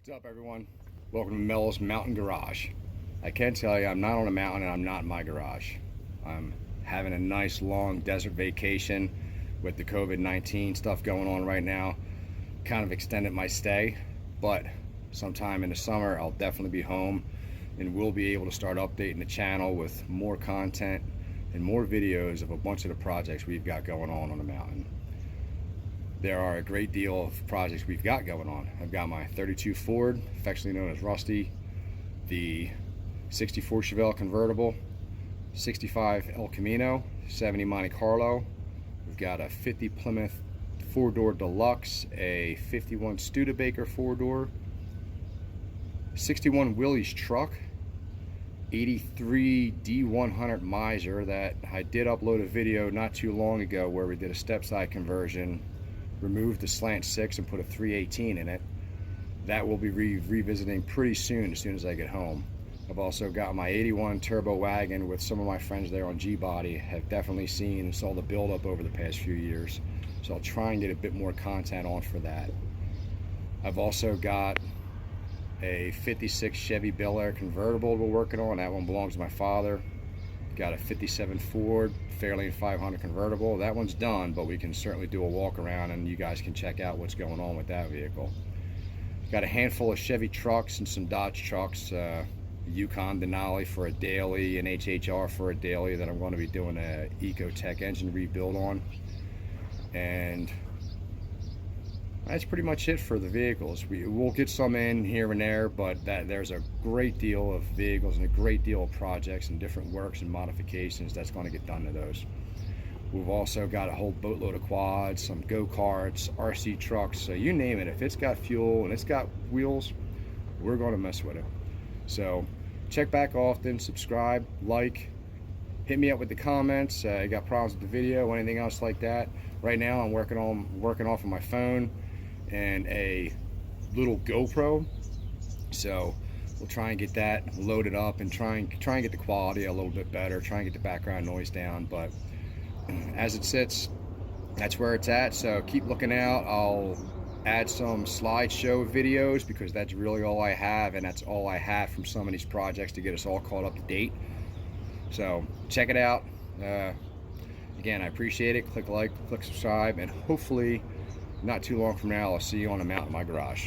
What's up, everyone? Welcome to Mehl's Mountain Garage. I can tell you I'm not on a mountain and I'm not in my garage. I'm having a nice long desert vacation with the COVID-19 stuff going on right now. Kind of extended my stay, but sometime in the summer I'll definitely be home and we'll be able to start updating the channel with more content and more videos of a bunch of the projects we've got going on the mountain. There are a great deal of projects we've got going on. I've got my 32 Ford, affectionately known as Rusty, the 64 Chevelle convertible, 65 El Camino, 70 Monte Carlo. We've got a 50 Plymouth 4-door Deluxe, a 51 Studebaker 4-door, 61 Willie's truck, 83 D100 Miser that I did upload a video not too long ago where we did a Stepside conversion, removed the slant 6 and put a 318 in it. That will be revisiting pretty soon as I get home. I've also got my 81 Turbo wagon with some of my friends there on G-Body. Have definitely seen and saw the buildup over the past few years, so I'll try and get a bit more content on for that. I've also got a 56 Chevy Belair convertible we're working on. That one belongs to my father. Got a 57 Ford Fairlane 500 convertible. That one's done, but we can certainly do a walk around and you guys can check out what's going on with that vehicle. Got a handful of Chevy trucks and some Dodge trucks, Yukon Denali for a daily and HHR for a daily that I'm going to be doing a Ecotech engine rebuild on. And that's pretty much it for the vehicles. We'll get some in here and there, but there's a great deal of vehicles and a great deal of projects and different works and modifications that's going to get done to those. We've also got a whole boatload of quads, some go-karts, RC trucks, so you name it. If it's got fuel and it's got wheels, we're going to mess with it. So check back often, subscribe, like, hit me up with the comments. You got problems with the video or anything else like that. Right now I'm working off of my phone and a little GoPro, so we'll try and get that loaded up and try and get the quality a little bit better, try and get the background noise down. But as it sits, that's where it's at, so keep looking out. I'll add some slideshow videos because that's really all I have, and that's all I have from some of these projects to get us all caught up to date. So check it out. Again, I appreciate it. Click like, click subscribe, and hopefully not too long from now I'll see you on the mountain in my garage.